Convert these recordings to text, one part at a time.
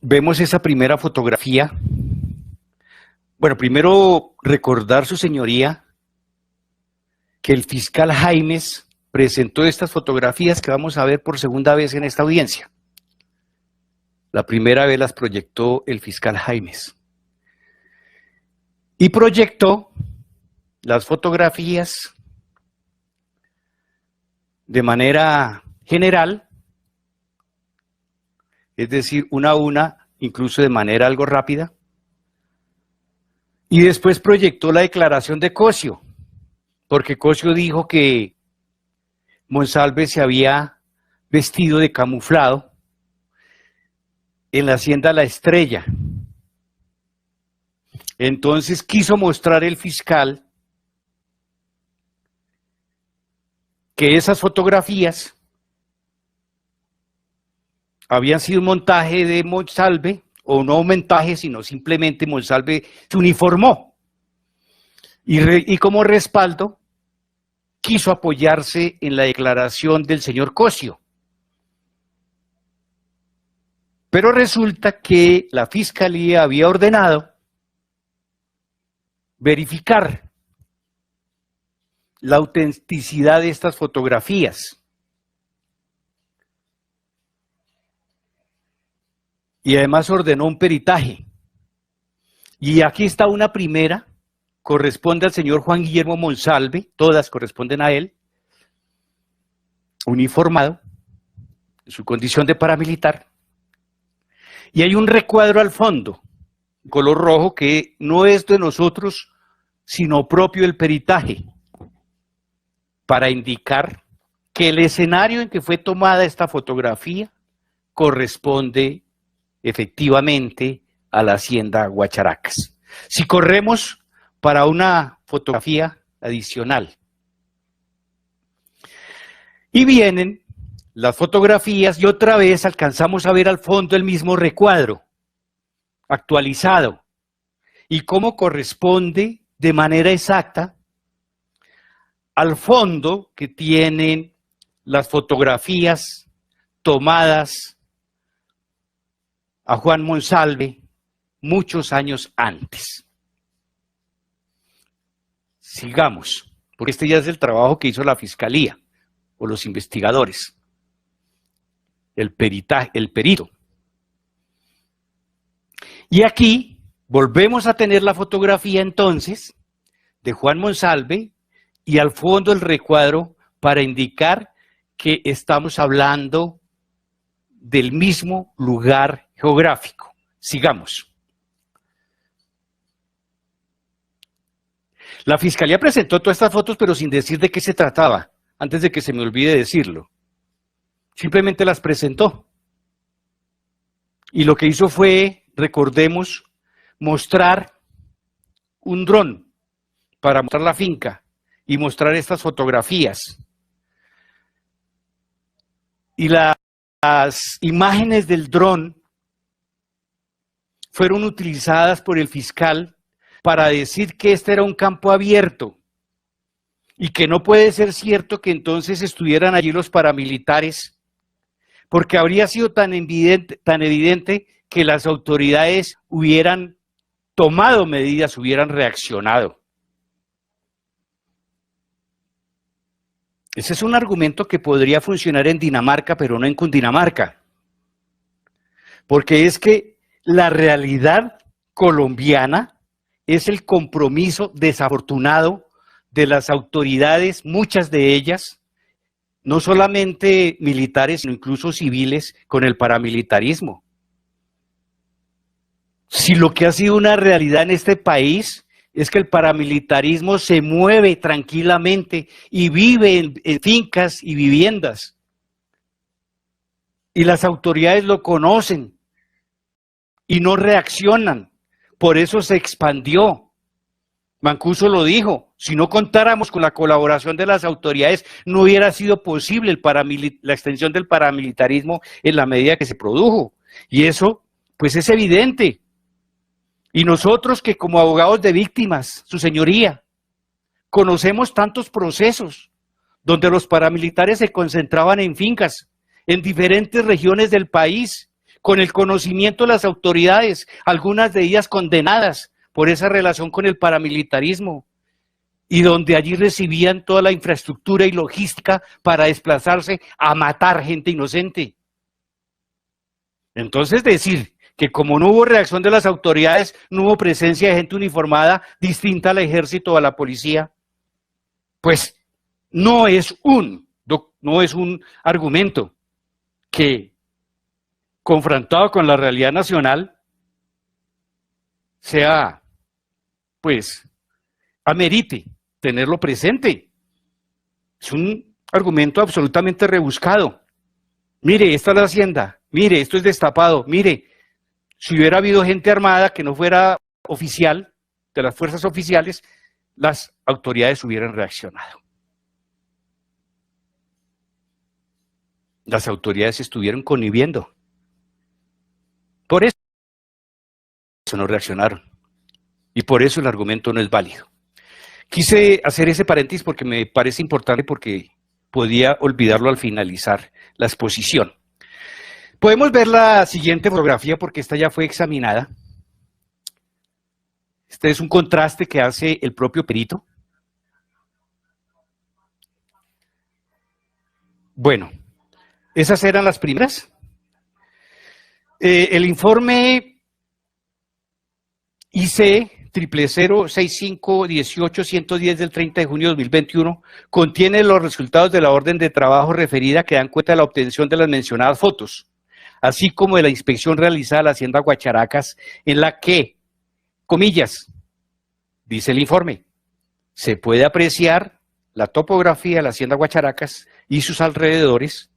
vemos esa primera fotografía. Bueno, primero recordar, su señoría, que el fiscal Jaimes presentó estas fotografías que vamos a ver por segunda vez en esta audiencia. La primera vez las proyectó el fiscal Jaimes. Y proyectó las fotografías de manera general, es decir, una a una, incluso de manera algo rápida. Y después proyectó la declaración de Cosio, porque Cosio dijo que Monsalve se había vestido de camuflado en la hacienda La Estrella. Entonces quiso mostrar el fiscal que esas fotografías habían sido un montaje de Monsalve, o no un montaje, sino simplemente Monsalve se uniformó. Y como respaldo, quiso apoyarse en la declaración del señor Cosio. Pero resulta que la Fiscalía había ordenado verificar la autenticidad de estas fotografías. Y además ordenó un peritaje. Y aquí está una primera, corresponde al señor Juan Guillermo Monsalve, todas corresponden a él, uniformado, en su condición de paramilitar. Y hay un recuadro al fondo, color rojo, que no es de nosotros, sino propio del peritaje, para indicar que el escenario en que fue tomada esta fotografía corresponde efectivamente a la hacienda Guacharacas. Si corremos para una fotografía adicional. Y vienen las fotografías y otra vez alcanzamos a ver al fondo el mismo recuadro, actualizado, y cómo corresponde de manera exacta al fondo que tienen las fotografías tomadas a Juan Monsalve muchos años antes. Sigamos, porque este ya es el trabajo que hizo la Fiscalía o los investigadores, el perito. Y aquí volvemos a tener la fotografía entonces de Juan Monsalve y al fondo el recuadro para indicar que estamos hablando del mismo lugar geográfico. Sigamos. La Fiscalía presentó todas estas fotos, pero sin decir de qué se trataba, antes de que se me olvide decirlo. Simplemente las presentó. Y lo que hizo fue, recordemos, mostrar un dron para mostrar la finca y mostrar estas fotografías. Y las imágenes del dron fueron utilizadas por el fiscal para decir que este era un campo abierto y que no puede ser cierto que entonces estuvieran allí los paramilitares, porque habría sido tan evidente que las autoridades hubieran tomado medidas, hubieran reaccionado. Ese es un argumento que podría funcionar en Dinamarca, pero no en Cundinamarca. Porque es que la realidad colombiana es el compromiso desafortunado de las autoridades, muchas de ellas, no solamente militares, sino incluso civiles, con el paramilitarismo. Si lo que ha sido una realidad en este país es que el paramilitarismo se mueve tranquilamente y vive en fincas y viviendas. Y las autoridades lo conocen y no reaccionan. Por eso se expandió. Mancuso lo dijo, si no contáramos con la colaboración de las autoridades, no hubiera sido posible la extensión del paramilitarismo en la medida que se produjo. Y eso, pues es evidente. Y nosotros que como abogados de víctimas, su señoría, conocemos tantos procesos donde los paramilitares se concentraban en fincas, en diferentes regiones del país, con el conocimiento de las autoridades, algunas de ellas condenadas por esa relación con el paramilitarismo, y donde allí recibían toda la infraestructura y logística para desplazarse a matar gente inocente. Entonces decir que como no hubo reacción de las autoridades, no hubo presencia de gente uniformada distinta al ejército o a la policía, pues no es un argumento que, confrontado con la realidad nacional, sea, pues, amerite tenerlo presente. Es un argumento absolutamente rebuscado. Mire, esta es la hacienda, mire, esto es destapado, mire, si hubiera habido gente armada que no fuera oficial, de las fuerzas oficiales, las autoridades hubieran reaccionado. Las autoridades estuvieron conniviendo. Por eso no reaccionaron. Y por eso el argumento no es válido. Quise hacer ese paréntesis porque me parece importante, porque podía olvidarlo al finalizar la exposición. Podemos ver la siguiente fotografía porque esta ya fue examinada. Este es un contraste que hace el propio perito. Bueno, esas eran las primeras. El informe IC 0006518-110 del 30 de junio de 2021 contiene los resultados de la orden de trabajo referida que dan cuenta de la obtención de las mencionadas fotos, así como de la inspección realizada a la Hacienda Guacharacas, en la que, comillas, dice el informe, se puede apreciar la topografía de la Hacienda Guacharacas y sus alrededores,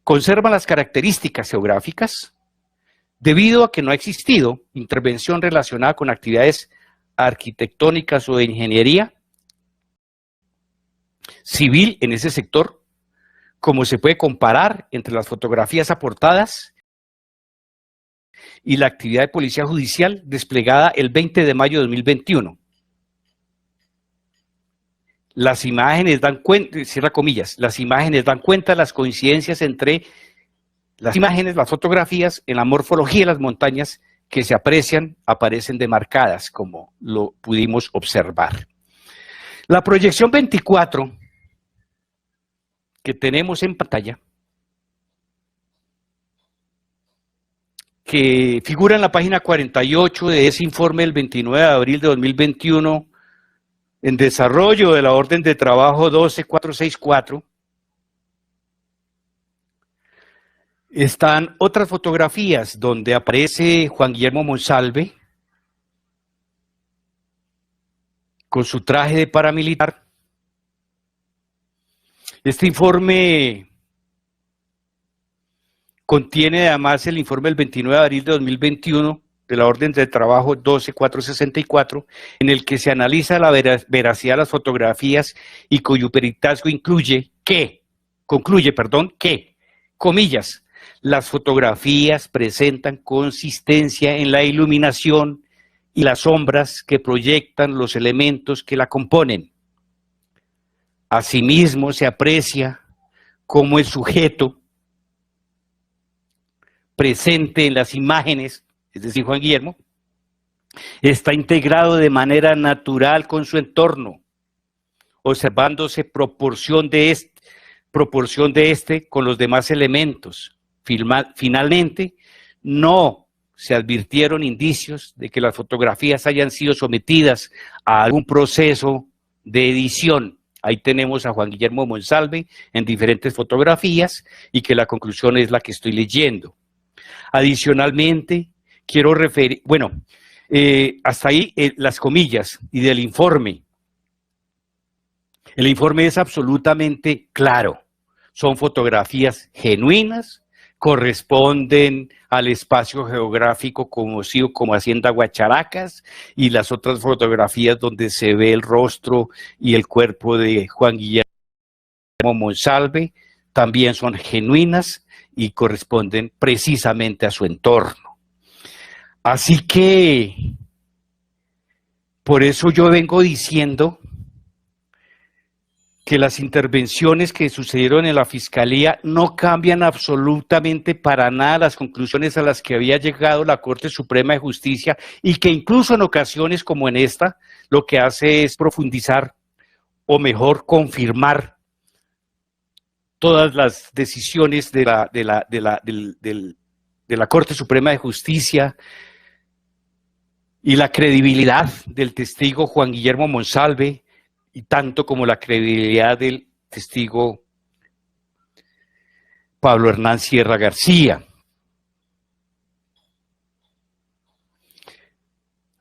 conservan las características geográficas, debido a que no ha existido intervención relacionada con actividades arquitectónicas o de ingeniería civil en ese sector, como se puede comparar entre las fotografías aportadas y la actividad de policía judicial desplegada el 20 de mayo de 2021. Las imágenes dan cuenta, cierra comillas, las imágenes dan cuenta de las coincidencias entre las imágenes, las fotografías, en la morfología de las montañas que se aprecian, aparecen demarcadas, como lo pudimos observar. La proyección 24 que tenemos en pantalla, que figura en la página 48 de ese informe del 29 de abril de 2021, en desarrollo de la orden de trabajo 12464, están otras fotografías donde aparece Juan Guillermo Monsalve con su traje de paramilitar. Este informe contiene además el informe del 29 de abril de 2021 de la orden de trabajo 12464, en el que se analiza la veracidad de las fotografías y cuyo peritaje concluye, comillas, las fotografías presentan consistencia en la iluminación y las sombras que proyectan los elementos que la componen. Asimismo, se aprecia cómo el sujeto presente en las imágenes, es decir, Juan Guillermo, está integrado de manera natural con su entorno, observándose proporción de este con los demás elementos. Finalmente, no se advirtieron indicios de que las fotografías hayan sido sometidas a algún proceso de edición. Ahí tenemos a Juan Guillermo Monsalve en diferentes fotografías y que la conclusión es la que estoy leyendo. Adicionalmente, quiero referir, hasta ahí las comillas y del informe. El informe es absolutamente claro. Son fotografías genuinas, corresponden al espacio geográfico conocido como Hacienda Guacharacas, y las otras fotografías donde se ve el rostro y el cuerpo de Juan Guillermo Monsalve también son genuinas y corresponden precisamente a su entorno. Así que, por eso yo vengo diciendo que las intervenciones que sucedieron en la Fiscalía no cambian absolutamente para nada las conclusiones a las que había llegado la Corte Suprema de Justicia y que incluso en ocasiones como en esta, lo que hace es profundizar o mejor confirmar todas las decisiones de la Corte Suprema de Justicia y la credibilidad del testigo Juan Guillermo Monsalve, y tanto como la credibilidad del testigo Pablo Hernán Sierra García.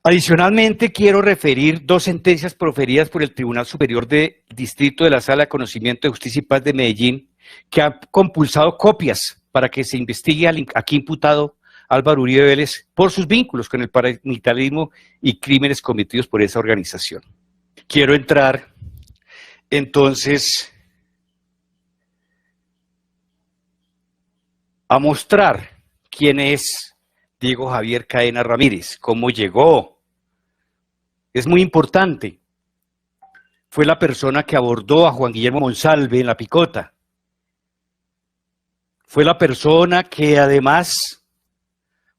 Adicionalmente, quiero referir dos sentencias proferidas por el Tribunal Superior de Distrito de la Sala de Conocimiento de Justicia y Paz de Medellín, que ha compulsado copias para que se investigue al aquí imputado Álvaro Uribe Vélez por sus vínculos con el paramilitarismo y crímenes cometidos por esa organización. Quiero entrar entonces a mostrar quién es Diego Javier Cadena Ramírez, cómo llegó. Es muy importante. Fue la persona que abordó a Juan Guillermo Monsalve en La Picota. Fue la persona que además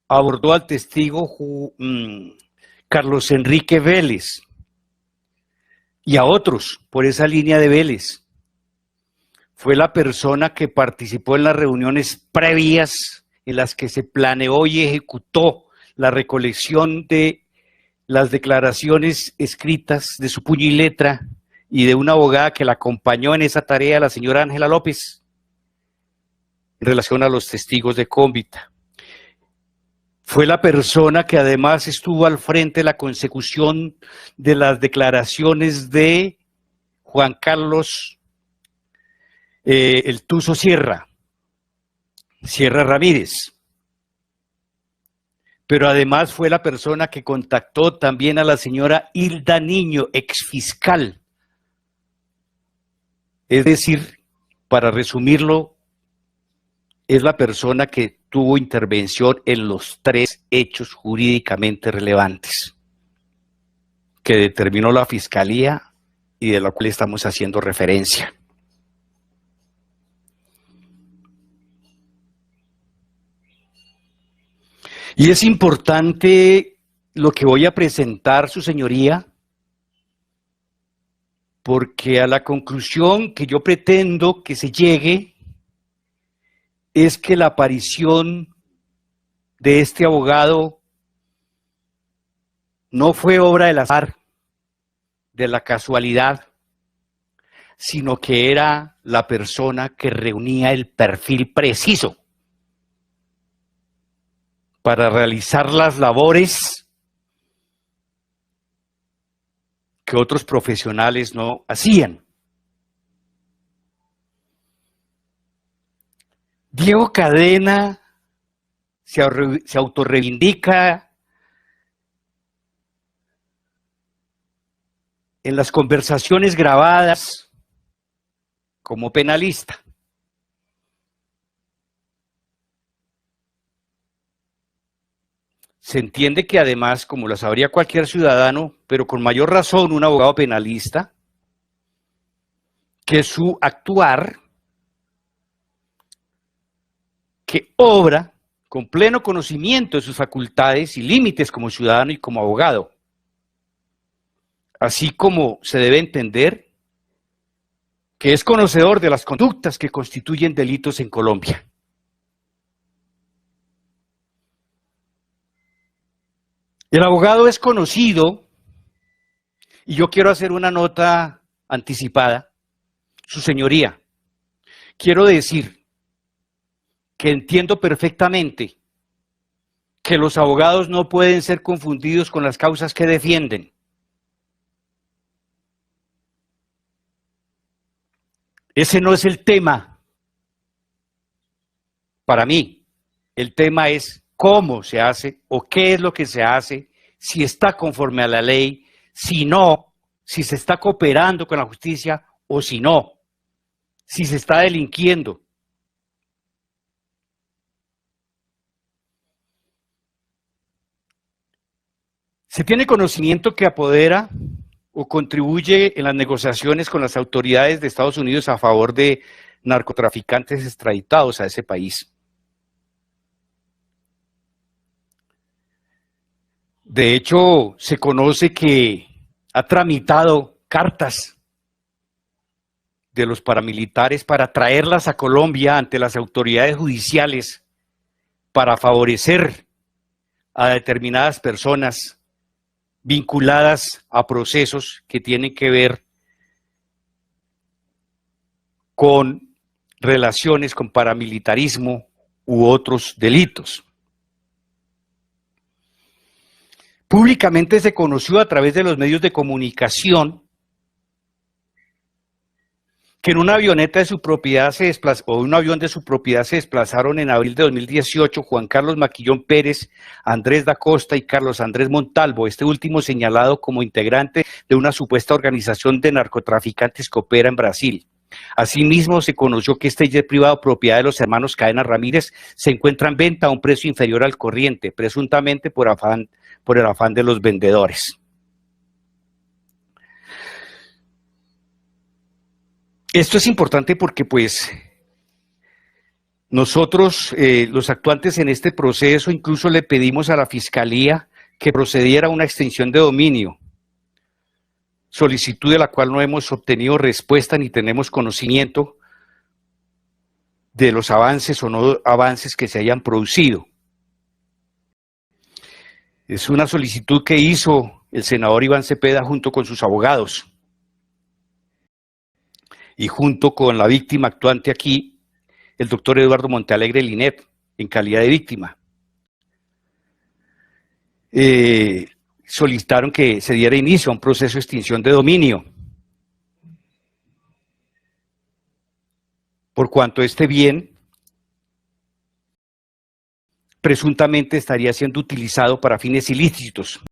abordó al testigo Carlos Enrique Vélez y a otros por esa línea de Vélez. Fue la persona que participó en las reuniones previas en las que se planeó y ejecutó la recolección de las declaraciones escritas de su puño y letra y de una abogada que la acompañó en esa tarea, la señora Ángela López, en relación a los testigos de Cómbita. Fue la persona que además estuvo al frente de la consecución de las declaraciones de Juan Carlos el Tuzo Sierra Ramírez. Pero además fue la persona que contactó también a la señora Hilda Niño, exfiscal. Es decir, para resumirlo, es la persona que tuvo intervención en los tres hechos jurídicamente relevantes que determinó la Fiscalía y de la cual estamos haciendo referencia. Y es importante lo que voy a presentar, su señoría, porque a la conclusión que yo pretendo que se llegue es que la aparición de este abogado no fue obra del azar, de la casualidad, sino que era la persona que reunía el perfil preciso para realizar las labores que otros profesionales no hacían. Diego Cadena se autorreivindica en las conversaciones grabadas como penalista. Se entiende que además, como lo sabría cualquier ciudadano, pero con mayor razón un abogado penalista, que su actuar, que obra con pleno conocimiento de sus facultades y límites como ciudadano y como abogado, así como se debe entender que es conocedor de las conductas que constituyen delitos en Colombia. El abogado es conocido, y yo quiero hacer una nota anticipada, su señoría. Quiero decir que entiendo perfectamente que los abogados no pueden ser confundidos con las causas que defienden. Ese no es el tema para mí. El tema es cómo se hace o qué es lo que se hace, si está conforme a la ley, si no, si se está cooperando con la justicia o si no, si se está delinquiendo. Se tiene conocimiento que apodera o contribuye en las negociaciones con las autoridades de Estados Unidos a favor de narcotraficantes extraditados a ese país. De hecho, se conoce que ha tramitado cartas de los paramilitares para traerlas a Colombia ante las autoridades judiciales para favorecer a determinadas personas vinculadas a procesos que tienen que ver con relaciones con paramilitarismo u otros delitos. Públicamente se conoció a través de los medios de comunicación que en una avioneta de su propiedad o un avión de su propiedad se desplazaron en abril de 2018 Juan Carlos Maquillón Pérez, Andrés da Costa y Carlos Andrés Montalvo, este último señalado como integrante de una supuesta organización de narcotraficantes que opera en Brasil. Asimismo, se conoció que este jet privado propiedad de los hermanos Cadena Ramírez se encuentra en venta a un precio inferior al corriente, presuntamente por el afán de los vendedores. Esto es importante porque, pues, nosotros, los actuantes en este proceso, incluso le pedimos a la Fiscalía que procediera a una extinción de dominio, solicitud de la cual no hemos obtenido respuesta ni tenemos conocimiento de los avances o no avances que se hayan producido. Es una solicitud que hizo el senador Iván Cepeda junto con sus abogados y junto con la víctima actuante aquí, el doctor Eduardo Montealegre Linet, en calidad de víctima. Solicitaron que se diera inicio a un proceso de extinción de dominio, por cuanto este bien presuntamente estaría siendo utilizado para fines ilícitos.